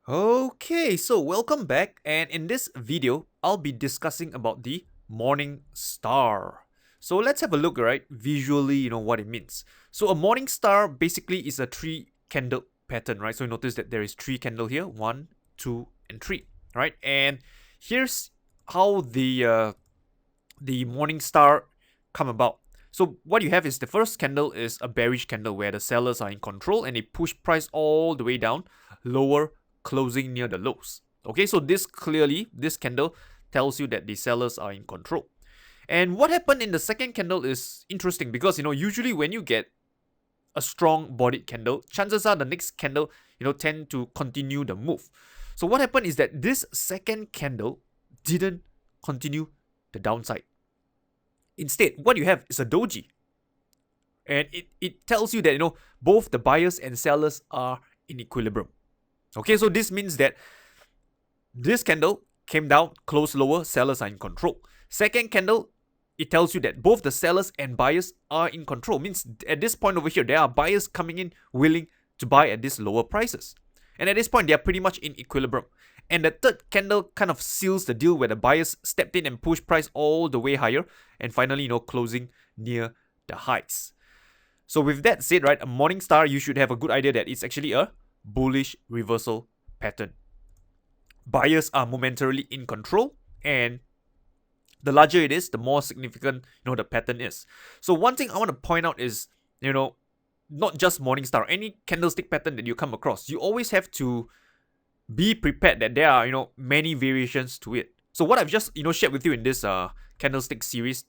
Okay, so welcome back, and in this video, I'll be discussing about the morning star. So let's have a look, right, visually, what it means. So a morning star basically is a three candle pattern, right? So you notice that there is three candle here, one, two, and three, right? And here's how the morning star come about. So what you have is the first candle is a bearish candle where the sellers are in control and they push price all the way down, lower, closing near the lows. Okay, so this candle tells you that the sellers are in control. And what happened in the second candle is interesting because usually when you get a strong bodied candle, chances are the next candle tend to continue the move. So what happened is that this second candle didn't continue the downside. Instead, what you have is a doji. And it tells you that both the buyers and sellers are in equilibrium. Okay, so this means that this candle came down, closed lower, sellers are in control. Second candle, it tells you that both the sellers and buyers are in control. Means at this point over here, there are buyers coming in willing to buy at these lower prices. And at this point, they are pretty much in equilibrium. And the third candle kind of seals the deal where the buyers stepped in and pushed price all the way higher and finally, closing near the highs. So with that said, right, a morning star, you should have a good idea that it's actually a bullish reversal pattern. Buyers are momentarily in control, and the larger it is, the more significant the pattern is. So one thing I want to point out is not just morning star, any candlestick pattern that you come across, you always have to be prepared that there are many variations to it. So what I've just shared with you in this candlestick series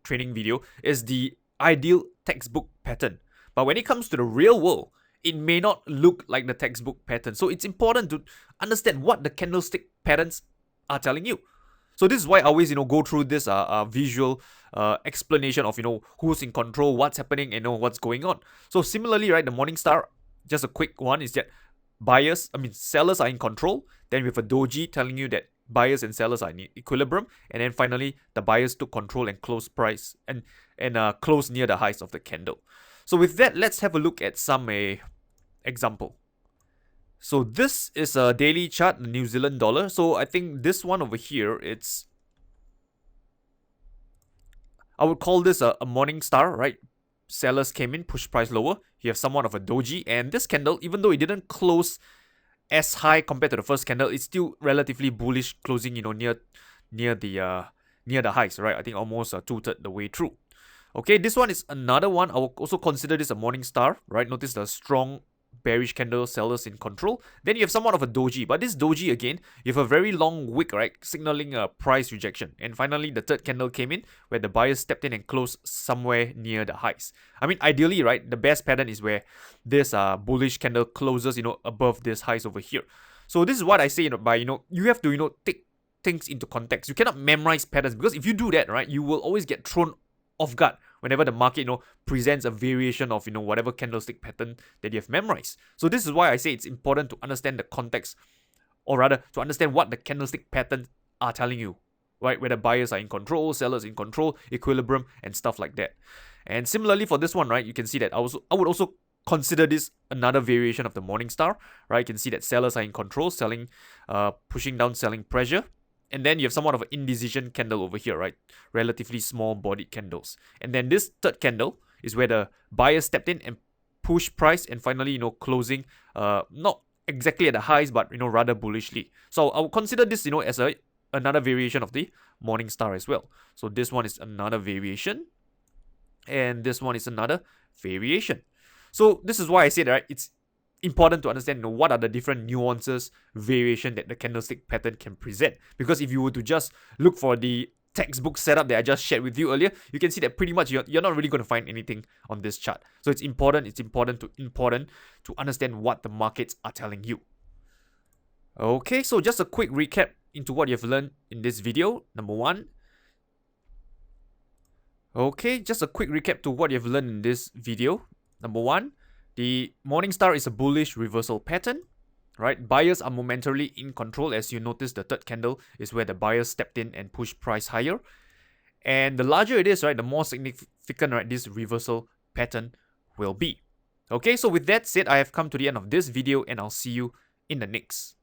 training video is the ideal textbook pattern. But when it comes to the real world, it may not look like the textbook pattern. So it's important to understand what the candlestick patterns are telling you. So this is why I always go through this visual explanation of who's in control, what's happening, and what's going on. So similarly, right, the morning star, just a quick one, is that sellers are in control. Then we have a doji telling you that buyers and sellers are in equilibrium, and then finally the buyers took control and closed price and closed near the highs of the candle. So with that, let's have a look at some example. So this is a daily chart, the New Zealand dollar. So I think this one over here, I would call this a morning star, right? Sellers came in, pushed price lower. You have somewhat of a doji, and this candle, even though it didn't close as high compared to the first candle, it's still relatively bullish, closing near the highs, right? I think almost 2/3 the way through. Okay, this one is another one. I will also consider this a morning star, right? Notice the strong bearish candle, sellers in control. Then you have somewhat of a doji, but this doji again, you have a very long wick, right, signaling a price rejection. And finally, the third candle came in where the buyers stepped in and closed somewhere near the highs. I mean, ideally, right, the best pattern is where this bullish candle closes, above this highs over here. So this is what I say, by you have to take things into context. You cannot memorize patterns, because if you do that, right, you will always get thrown off guard whenever the market presents a variation of whatever candlestick pattern that you have memorized. So this is why I say it's important to understand the context, or rather to understand what the candlestick patterns are telling you, right? Whether buyers are in control, sellers in control, equilibrium, and stuff like that. And similarly for this one, right, you can see that I would also consider this another variation of the morning star, right? You can see that sellers are in control, selling, pushing down selling pressure. And then you have somewhat of an indecision candle over here, right? Relatively small bodied candles. And then this third candle is where the buyer stepped in and pushed price and finally, closing, not exactly at the highs, but, rather bullishly. So I would consider this, as another variation of the morning star as well. So this one is another variation. And this one is another variation. So this is why I said, right, it's important to understand what are the different nuances, variation that the candlestick pattern can present. Because if you were to just look for the textbook setup that I just shared with you earlier, you can see that pretty much you're not really going to find anything on this chart. So it's important to understand what the markets are telling you. Okay, so just a quick recap into what you've learned in this video. Number one. Okay, just a quick recap to what you've learned in this video. Number one, the morning star is a bullish reversal pattern, right? Buyers are momentarily in control. As you notice, the third candle is where the buyers stepped in and pushed price higher. And the larger it is, right, the more significant, right, this reversal pattern will be. Okay, so with that said, I have come to the end of this video and I'll see you in the next.